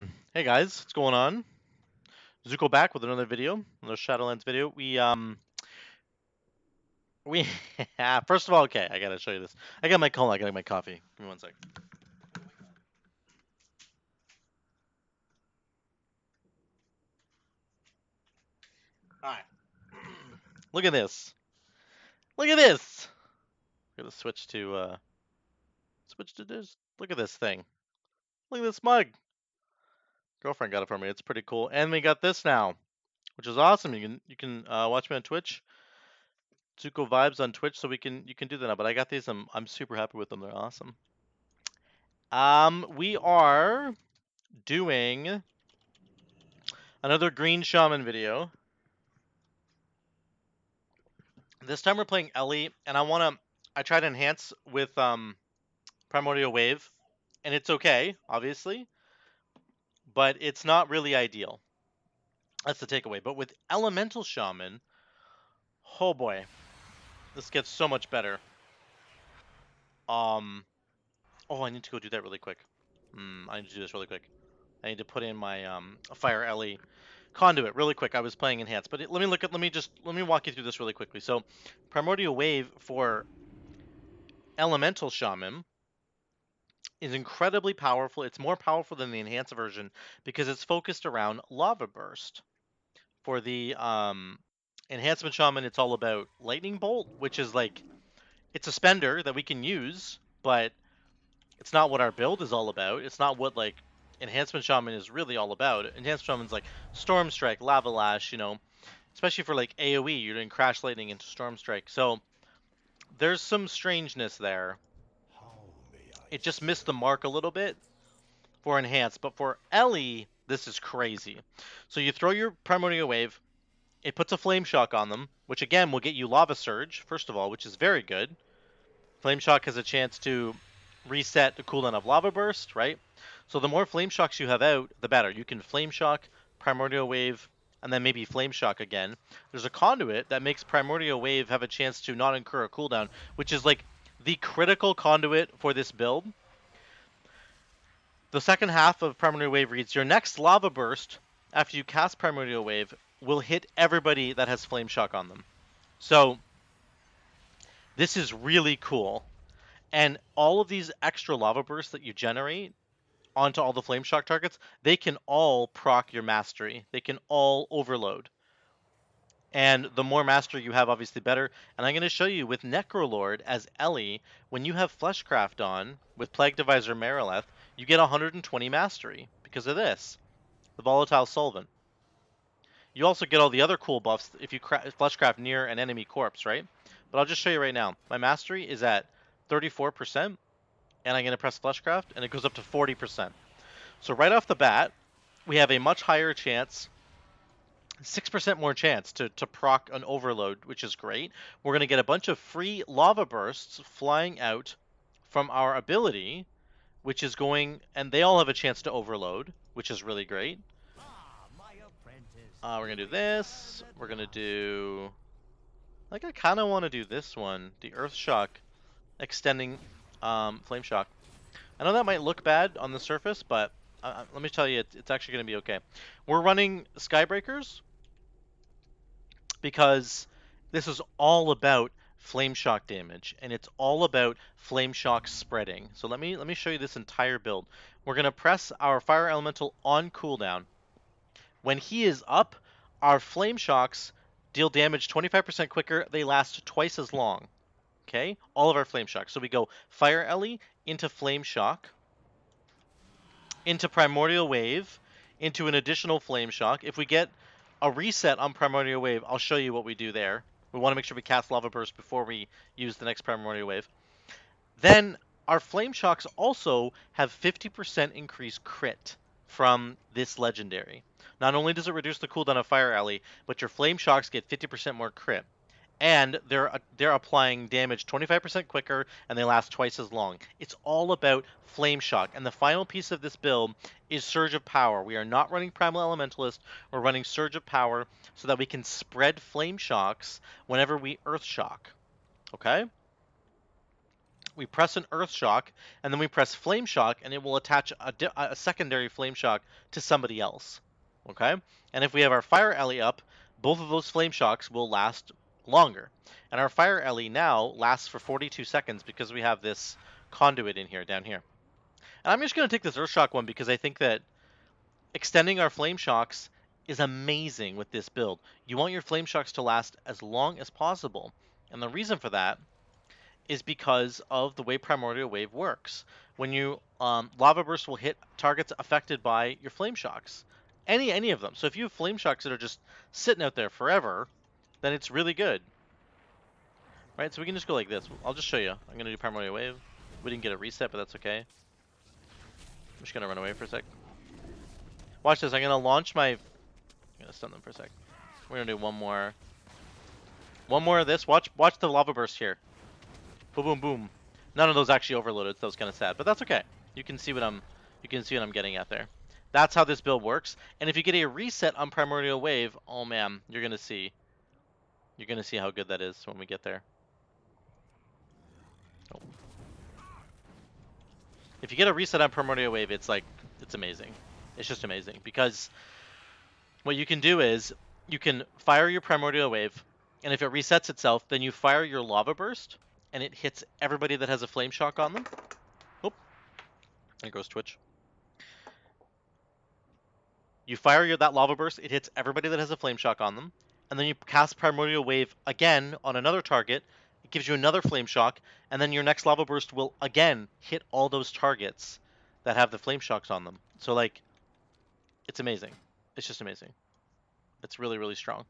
Hey guys, what's going on? Zuko back with another video, another Shadowlands video. We first of all, okay, I gotta show you this. I got my call, I got my coffee. Give me one sec. Alright. Look at this. Look at this. I'm gonna switch to this. Look at this thing. Look at this mug. Girlfriend got it for me. It's pretty cool. And we got this now, which is awesome. You can watch me on Twitch. Zuko Vibes on Twitch, so you can do that now. But I got these. I'm super happy with them. They're awesome. We are doing another Green Shaman video. This time we're playing Ele, and I tried to enhance with Primordial Wave, and it's okay, obviously, but it's not really ideal. That's the takeaway. But with Elemental Shaman, oh boy, this gets so much better. Oh, I need to go do that really quick. I need to do this really quick. I need to put in my Fire Ele conduit really quick. I was playing enhanced, but let me walk you through this really quickly. So, Primordial Wave for Elemental Shaman is incredibly powerful. It's more powerful than the enhanced version because it's focused around Lava Burst. For the Enhancement Shaman, it's all about Lightning Bolt, which is like, it's a spender that we can use, but it's not what our build is all about. It's not what, like, Enhancement Shaman is really all about. Enhancement Shaman's like Storm Strike, Lava Lash, especially for like AoE, you're doing Crash Lightning into Storm Strike. So there's some strangeness there. It just missed the mark a little bit for enhanced, but for Ele, this is crazy. So you throw your Primordial Wave, it puts a Flame Shock on them, which again will get you Lava Surge, first of all, which is very good. Flame Shock has a chance to reset the cooldown of Lava Burst, right? So the more Flame Shocks you have out, the better. You can Flame Shock, Primordial Wave, and then maybe Flame Shock again. There's a conduit that makes Primordial Wave have a chance to not incur a cooldown, which is like the critical conduit for this build. The second half of Primordial Wave reads, your next Lava Burst, after you cast Primordial Wave, will hit everybody that has Flame Shock on them. So, this is really cool. And all of these extra Lava Bursts that you generate onto all the Flame Shock targets, they can all proc your Mastery. They can all overload. And the more Mastery you have, obviously better. And I'm going to show you with Necrolord as Ele, when you have Fleshcraft on, with Plague Divisor Marileth, you get 120 Mastery because of this. The Volatile Solvent. You also get all the other cool buffs if you Fleshcraft near an enemy corpse, right? But I'll just show you right now. My Mastery is at 34%, and I'm going to press Fleshcraft, and it goes up to 40%. So right off the bat, we have a much higher chance, 6% more chance to proc an overload, which is great. We're going to get a bunch of free lava bursts flying out from our ability, which is going, and they all have a chance to overload, which is really great. We're going to do this. We're going to do, like, I kind of want to do this one, the Earth Shock, extending Flame Shock. I know that might look bad on the surface, but let me tell you, it's actually going to be okay. We're running Skybreakers because this is all about Flame Shock damage, and it's all about Flame Shock spreading. So let me show you this entire build. We're going to press our Fire Elemental on cooldown. When he is up, our Flame Shocks deal damage 25% quicker. They last twice as long. Okay? All of our Flame Shocks. So we go Fire Ele into Flame Shock, into Primordial Wave, into an additional Flame Shock. If we get a reset on Primordial Wave, I'll show you what we do there. We want to make sure we cast Lava Burst before we use the next Primordial Wave. Then our Flame Shocks also have 50% increased crit from this legendary. Not only does it reduce the cooldown of Fire Ele, but your Flame Shocks get 50% more crit. And they're applying damage 25% quicker, and they last twice as long. It's all about Flame Shock, and the final piece of this build is Surge of Power. We are not running Primal Elementalist, we're running Surge of Power so that we can spread Flame Shocks whenever we Earth Shock. Okay? we press an Earth Shock, and then we press Flame Shock, and it will attach a secondary Flame Shock to somebody else. Okay? And if we have our Fire Ellie up, both of those Flame Shocks will last longer. And our Fire Ellie now lasts for 42 seconds because we have this conduit in here, down here. And I'm just going to take this Earth Shock one because I think that extending our Flame Shocks is amazing with this build. You want your Flame Shocks to last as long as possible. And the reason for that is because of the way Primordial Wave works. When you Lava Burst will hit targets affected by your Flame Shocks, any of them. So if you have Flame Shocks that are just sitting out there forever, then it's really good, right? So we can just go like this. I'll just show you. I'm gonna do Primordial Wave. We didn't get a reset, but that's okay. I'm just gonna run away for a sec. Watch this. I'm gonna launch my. I'm gonna stun them for a sec. We're gonna do one more of this. Watch the Lava Burst here. Boom, boom, boom. None of those actually overloaded, so that was kind of sad, but that's okay. You can see what I'm getting at there. That's how this build works. And if you get a reset on Primordial Wave, oh man, you're gonna see how good that is when we get there. Oh. If you get a reset on Primordial Wave, it's amazing. It's just amazing because what you can do is you can fire your Primordial Wave, and if it resets itself, then you fire your Lava Burst, and it hits everybody that has a Flame Shock on them. Oh, there goes Twitch. You fire that Lava Burst, it hits everybody that has a Flame Shock on them, and then you cast Primordial Wave again on another target. It gives you another Flame Shock, and then your next Lava Burst will again hit all those targets that have the Flame Shocks on them. So like, it's amazing. It's just amazing. It's really, really strong.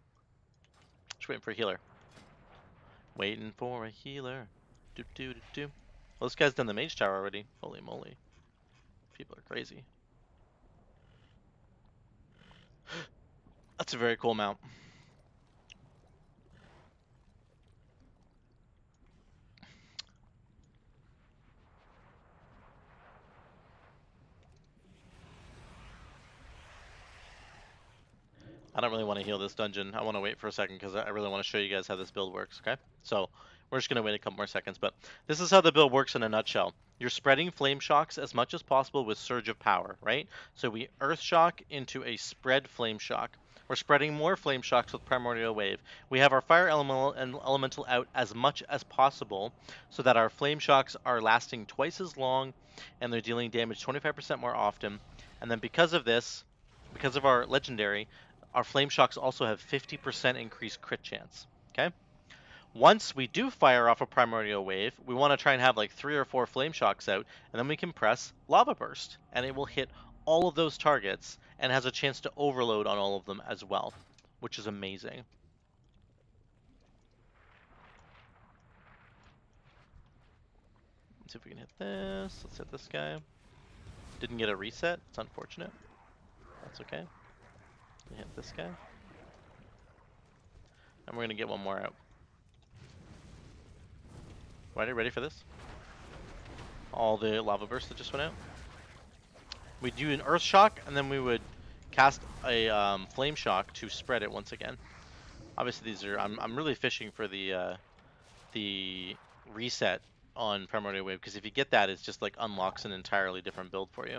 Just waiting for a healer. Waiting for a healer. Do do do do. Well, this guy's done the Mage Tower already. Holy moly. People are crazy. That's a very cool mount. I don't really want to heal this dungeon. I want to wait for a second because I really want to show you guys how this build works, okay? So we're just going to wait a couple more seconds, but this is how the build works in a nutshell. You're spreading Flame Shocks as much as possible with Surge of Power, right? So we Earth Shock into a spread Flame Shock. We're spreading more Flame Shocks with Primordial Wave. We have our Fire Elemental out as much as possible so that our Flame Shocks are lasting twice as long and they're dealing damage 25% more often. And then because of this, because of our Legendary, our Flame Shocks also have 50% increased crit chance, okay? Once we do fire off a Primordial Wave, we want to try and have like 3 or 4 Flame Shocks out, and then we can press Lava Burst, and it will hit all of those targets, and has a chance to overload on all of them as well, which is amazing. Let's see if we can hit this. Let's hit this guy. Didn't get a reset. It's unfortunate. That's okay. Hit this guy. And we're going to get one more out. Ready for this? All the Lava Bursts that just went out. We do an Earth Shock, and then we would cast a Flame Shock to spread it once again. Obviously, these are I'm really fishing for the reset on Primordial Wave, because if you get that, it's just like unlocks an entirely different build for you.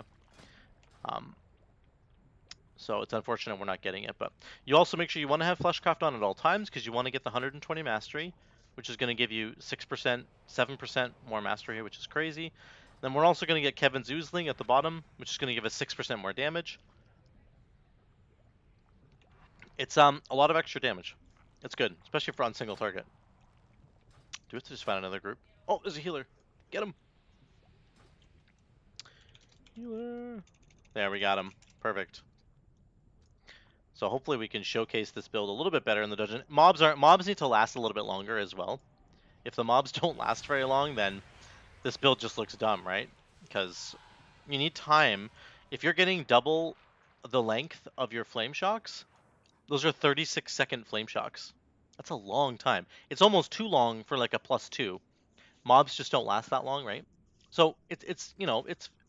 So it's unfortunate we're not getting it, but you also make sure you want to have Fleshcraft on at all times because you want to get the 120 Mastery, which is going to give you 6%, 7% more Mastery here, which is crazy. Then we're also going to get Kevin's Oozling at the bottom, which is going to give us 6% more damage. It's a lot of extra damage. It's good, especially for on single target. Do we have to just find another group? Oh, there's a healer. Get him. Healer. There, we got him. Perfect. So hopefully we can showcase this build a little bit better in the dungeon. Mobs need to last a little bit longer as well. If the mobs don't last very long, then this build just looks dumb, right? Because you need time. If you're getting double the length of your Flame Shocks, those are 36-second Flame Shocks. That's a long time. It's almost too long for like a +2. Mobs just don't last that long, right? So it's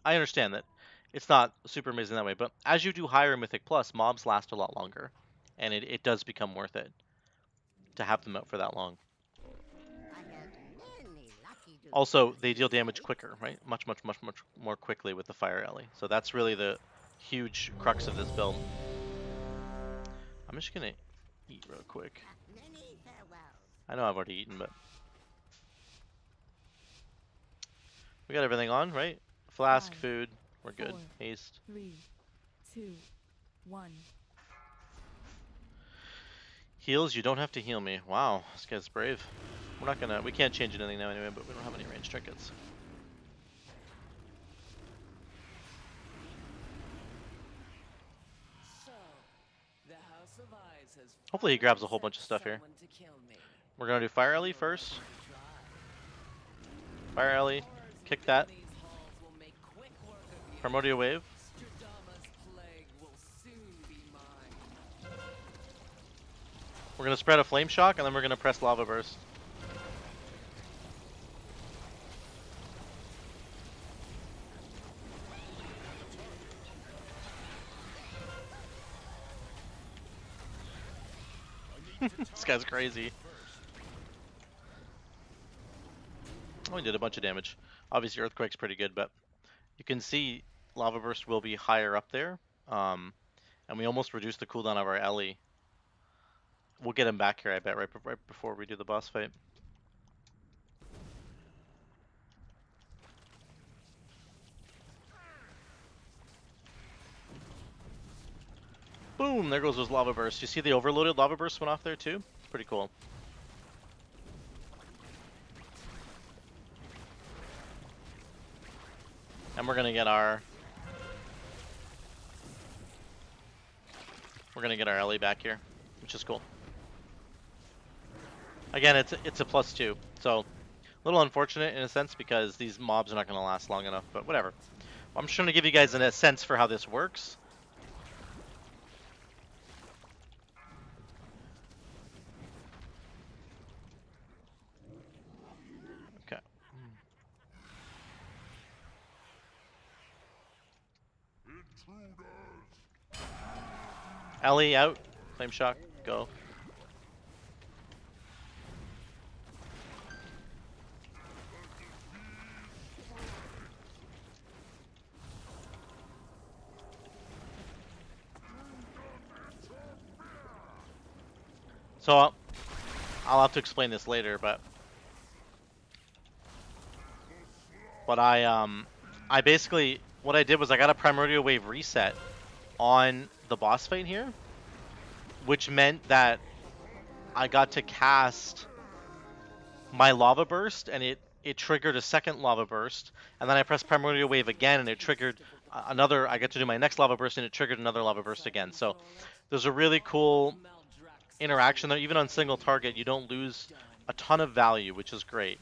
I understand that it's not super amazing that way, but as you do higher Mythic Plus, mobs last a lot longer, and it does become worth it to have them out for that long. Also, they deal damage quicker, right? Much more quickly with the Fire Ellie. So that's really the huge crux of this build. I'm just gonna eat real quick. I know I've already eaten, but we got everything on, right? Flask, 5, food, we're good. 4, Haste. 3, 2, 1. Heals, you don't have to heal me. Wow, this guy's brave. We can't change anything now anyway, but we don't have any range trinkets. Hopefully he grabs a whole bunch of stuff here. We're gonna do Fire Ellie first. Fire Ellie, kick that. Primordial Wave. We're gonna spread a Flame Shock and then we're gonna press Lava Burst. This guy's crazy. Oh, he did a bunch of damage. Obviously Earthquake's pretty good, but you can see Lava Burst will be higher up there. And we almost reduced the cooldown of our Ellie. We'll get him back here, I bet, right before we do the boss fight. Boom! There goes those Lava Bursts. You see the overloaded Lava Burst went off there too? It's pretty cool. And we're gonna get our Ellie back here, which is cool. Again, it's a +2, so a little unfortunate in a sense because these mobs are not gonna last long enough, but whatever. I'm just trying to give you guys a sense for how this works. Okay. Ellie out. Flame Shock. Go. So I'll have to explain this later, but I basically what I did was I got a Primordial Wave reset on the boss fight here, which meant that I got to cast my Lava Burst, and it triggered a second Lava Burst, and then I pressed Primordial Wave again, and it triggered another. I get to do my next Lava Burst, and it triggered another Lava Burst again. So there's a really cool interaction there. Even on single target, you don't lose a ton of value, which is great.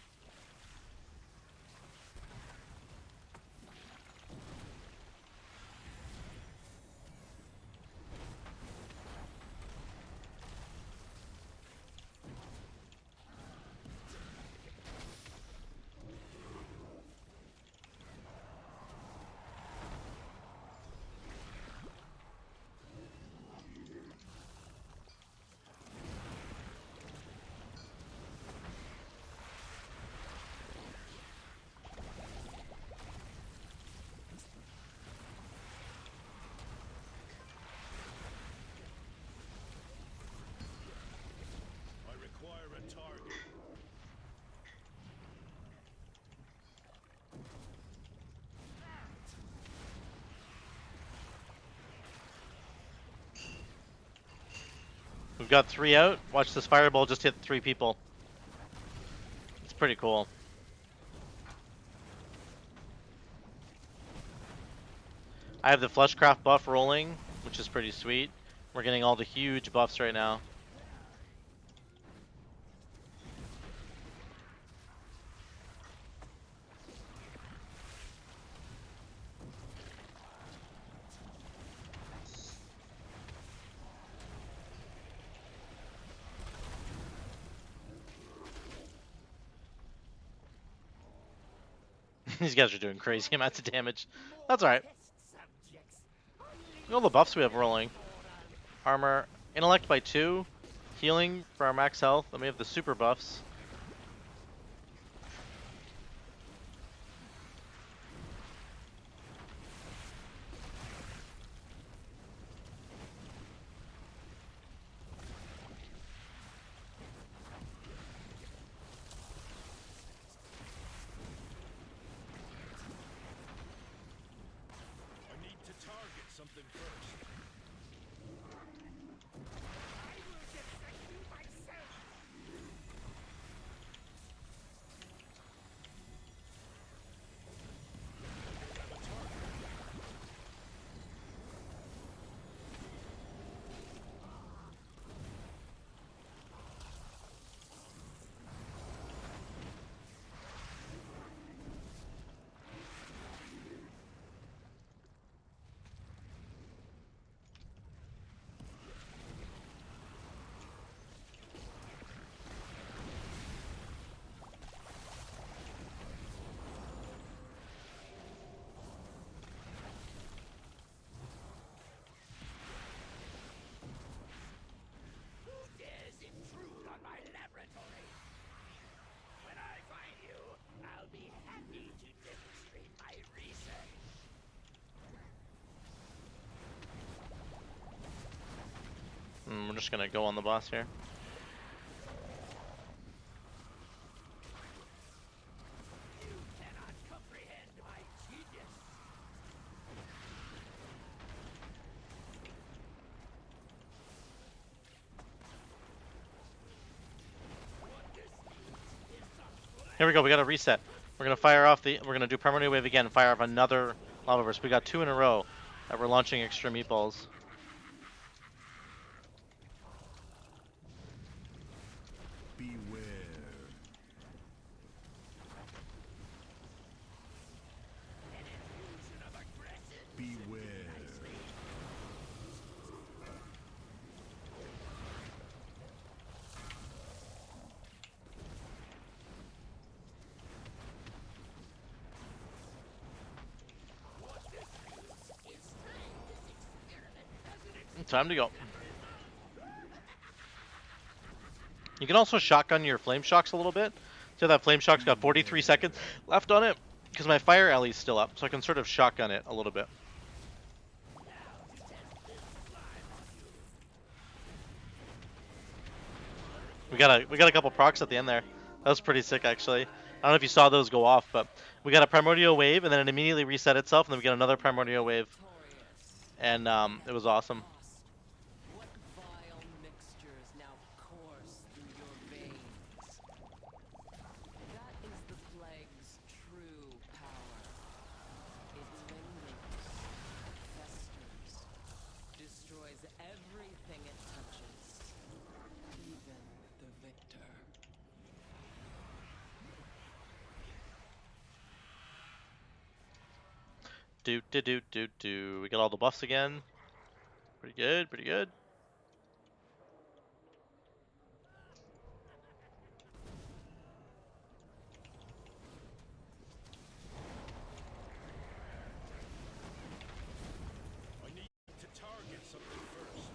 We've got 3 out. Watch this fireball just hit 3 people. It's pretty cool. I have the Fleshcraft buff rolling, which is pretty sweet. We're getting all the huge buffs right now. These guys are doing crazy amounts of damage. That's alright. Look at all the buffs we have rolling. Armor, intellect by 2, healing for our max health, then we have the super buffs. We're just gonna go on the boss here. Here we go. We got to reset. We're gonna fire off the. We're gonna do primary wave again. Fire off another lava burst. We got 2 in a row that we're launching extra meatballs. Beware. Beware. Time to go. You can also shotgun your flame shocks a little bit. So that flame shock's got 43 seconds left on it because my fire alley's still up, so I can sort of shotgun it a little bit. We got a couple procs at the end there. That was pretty sick actually. I don't know if you saw those go off, but we got a primordial wave and then it immediately reset itself, and then we got another primordial wave, and it was awesome. What vile mixtures now course through your veins? That is the plague's true power. It lingers, festers, destroys everything it touches, even the victor. We got all the buffs again. Pretty good, pretty good. I need to target something first.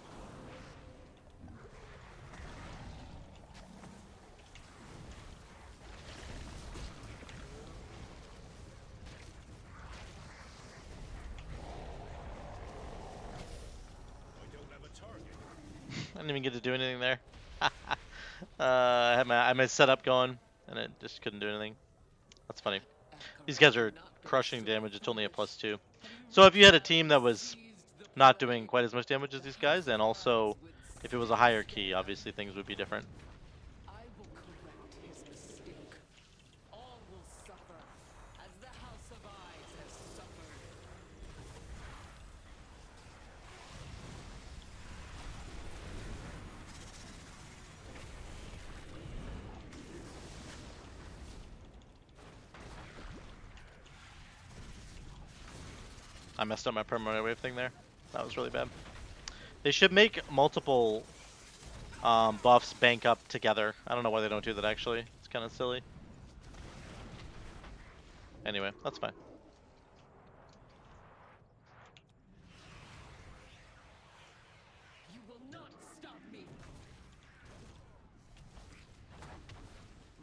I don't have a target. I didn't even get to do anything there. I had my setup going, and it just couldn't do anything. That's funny. These guys are crushing damage. It's only a +2. So if you had a team that was not doing quite as much damage as these guys, and also if it was a higher key, obviously things would be different. I will correct his mistake. All will suffer, as the House of Eyes has suffered. I messed up my primary wave thing there. That was really bad. They should make multiple buffs bank up together. I don't know why they don't do that actually. It's kind of silly. Anyway, that's fine. You will not stop me.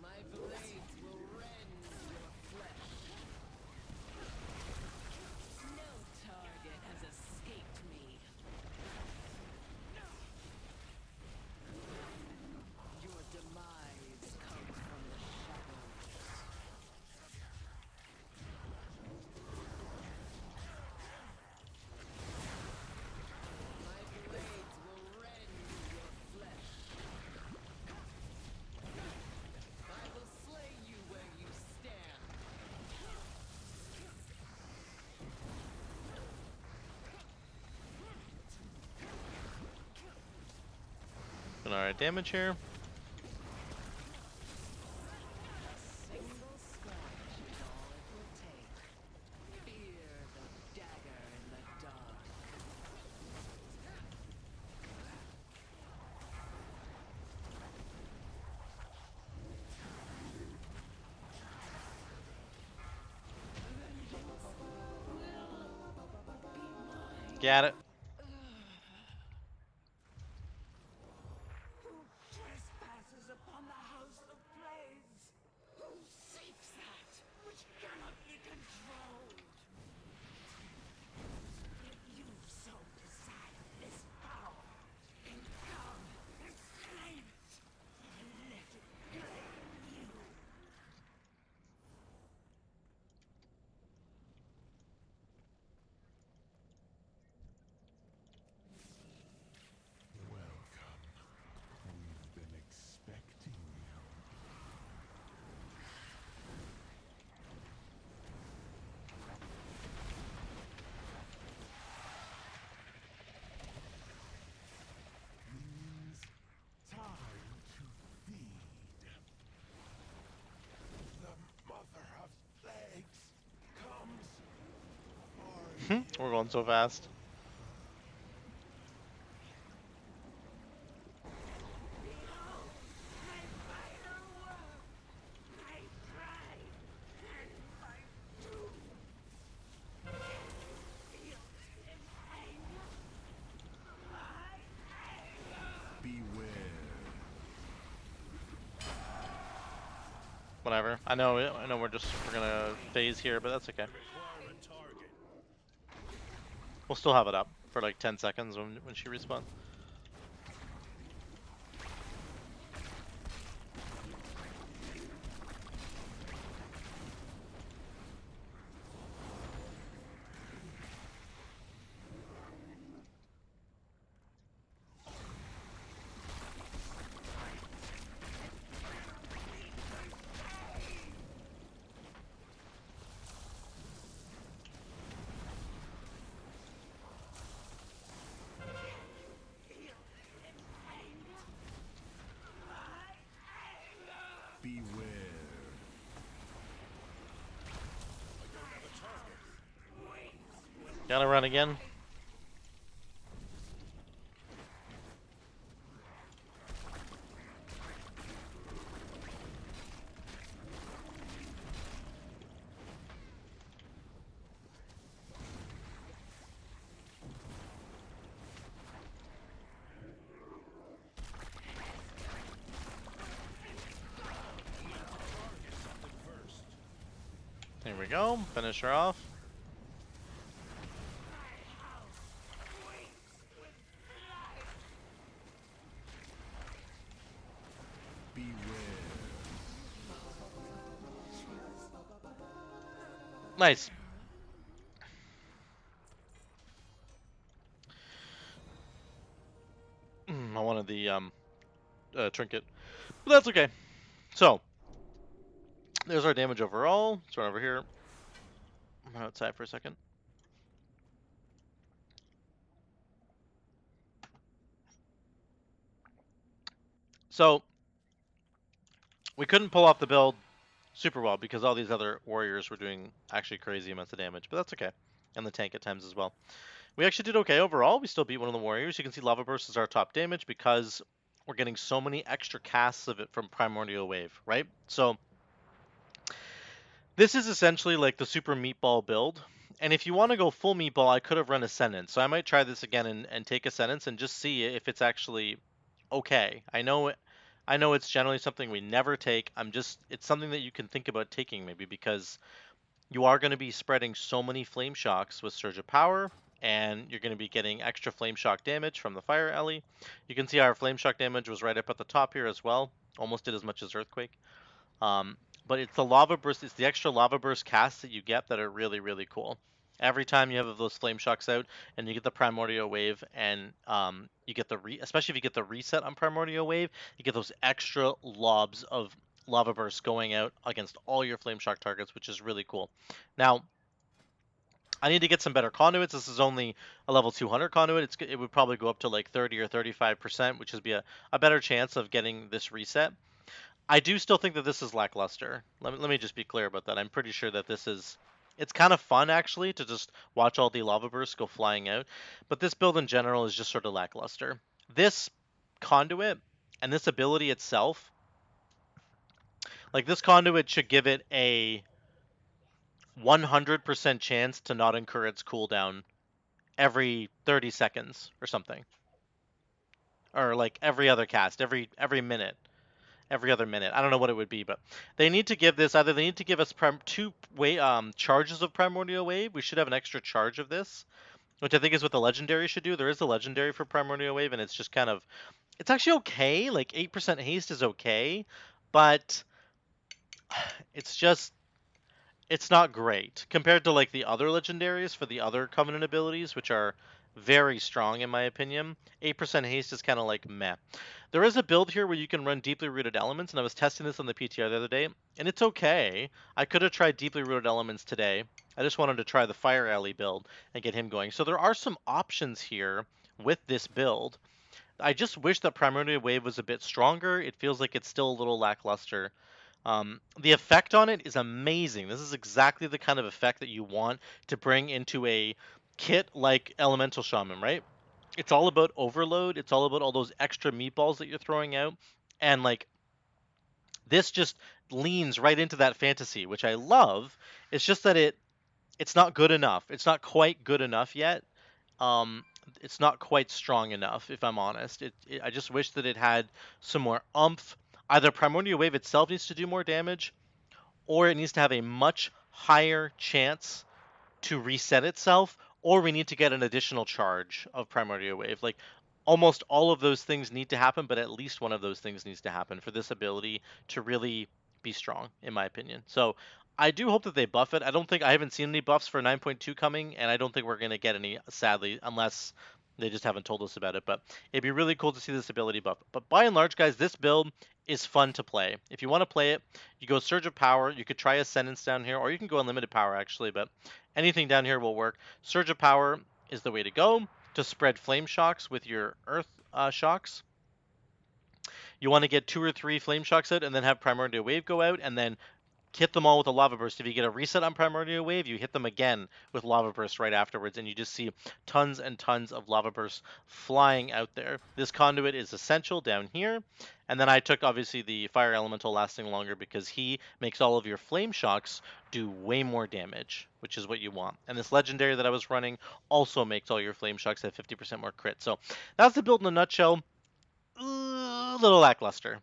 My blades will rend your flesh. No target has escaped me. Your demise comes from the shadows. Doing alright damage here. Single scratch is all it will take. Fear the dagger in the dark. Got it. Trespasses upon the house of plays. Who seeks that which cannot be controlled? If you so desire this power, then come and claim it, and let it claim you. Welcome. We've been expecting you. Means time to feed. The mother of plagues comes for you. We're going so fast. My final work, my pride, and my doom. Feel in anger. My anger. Beware. Whatever. I know we're gonna phase here, but that's okay. Require a target. We'll still have it up for like 10 seconds when she respawns. Beware. Gotta run again. There we go. Finish her off. Beware. Nice. I wanted the trinket, but that's okay. So there's our damage overall. Let's run over here. I'm outside for a second. So we couldn't pull off the build super well because all these other warriors were doing actually crazy amounts of damage, but that's okay. And the tank at times as well. We actually did okay overall. We still beat one of the warriors. You can see Lava Burst is our top damage because we're getting so many extra casts of it from Primordial Wave, right? So this is essentially like the super meatball build. And if you want to go full meatball, I could have run Ascendance. So I might try this again and take Ascendance and just see if it's actually okay. I know it's generally something we never take. It's something that you can think about taking maybe because you are going to be spreading so many flame shocks with Surge of Power, and you're going to be getting extra flame shock damage from the Fire Ellie. You can see our flame shock damage was right up at the top here as well. Almost did as much as Earthquake. Um, but it's the lava burst, it's the extra lava burst casts that you get that are really, really cool. Every time you have those flame shocks out, and you get the primordial wave, and you get especially if you get the reset on primordial wave, you get those extra lobs of lava bursts going out against all your flame shock targets, which is really cool. Now, I need to get some better conduits. This is only a level 200 conduit. It would probably go up to like 30 or 35%, which would be a better chance of getting this reset. I do still think that this is lackluster. Let me just be clear about that. I'm pretty sure that this is... It's kind of fun, actually, to just watch all the lava bursts go flying out. But this build in general is just sort of lackluster. This conduit and this ability itself, like this conduit should give it a 100% chance to not incur its cooldown every 30 seconds or something. Or like every other cast, every minute. Every other minute. I don't know what it would be, but they need to give this, either they need to give us charges of Primordial Wave. We should have an extra charge of this, which I think is what the legendary should do. There is a legendary for Primordial Wave, and it's just kind of... It's actually okay. Like 8% haste is okay, but it's just... It's not great compared to like the other legendaries for the other Covenant abilities, which are very strong in my opinion. 8% haste is kind of like meh. There is a build here where you can run deeply rooted elements, and I was testing this on the PTR the other day, and it's okay. I could have tried deeply rooted elements today. I just wanted to try the Fire Alley build and get him going. So there are some options here with this build. I just wish that Primordial Wave was a bit stronger. It feels like it's still a little lackluster. The effect on it is amazing. This is exactly the kind of effect that you want to bring into a kit like Elemental Shaman, right? It's all about overload. It's all about all those extra meatballs that you're throwing out. And like this just leans right into that fantasy, which I love. It's just that it's not good enough. It's not quite good enough yet. Um, it's not quite strong enough, if I'm honest. I just wish that it had some more umph. Either Primordial Wave itself needs to do more damage, or it needs to have a much higher chance to reset itself, or we need to get an additional charge of Primordial Wave. Like, almost all of those things need to happen, but at least one of those things needs to happen for this ability to really be strong, in my opinion. So I do hope that they buff it. I haven't seen any buffs for 9.2 coming, and I don't think we're going to get any, sadly, unless they just haven't told us about it. But it'd be really cool to see this ability buff. But by and large, guys, this build is fun to play. If you want to play it, you go Surge of Power. You could try Ascendance down here, or you can go Unlimited Power, actually, but anything down here will work. Surge of Power is the way to go to spread Flame Shocks with your Earth Shocks. You want to get 2 or 3 Flame Shocks out and then have Primordial Wave go out, and then hit them all with a Lava Burst. If you get a reset on Primordial Wave, you hit them again with Lava Burst right afterwards, and you just see tons and tons of Lava Bursts flying out there. This conduit is essential down here, and then I took, obviously, the Fire Elemental lasting longer because he makes all of your Flame Shocks do way more damage, which is what you want. And this Legendary that I was running also makes all your Flame Shocks have 50% more crit. So that's the build in a nutshell. A little lackluster.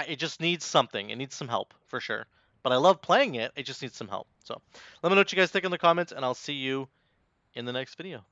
It just needs something. It needs some help, for sure. But I love playing it. It just needs some help. So let me know what you guys think in the comments, and I'll see you in the next video.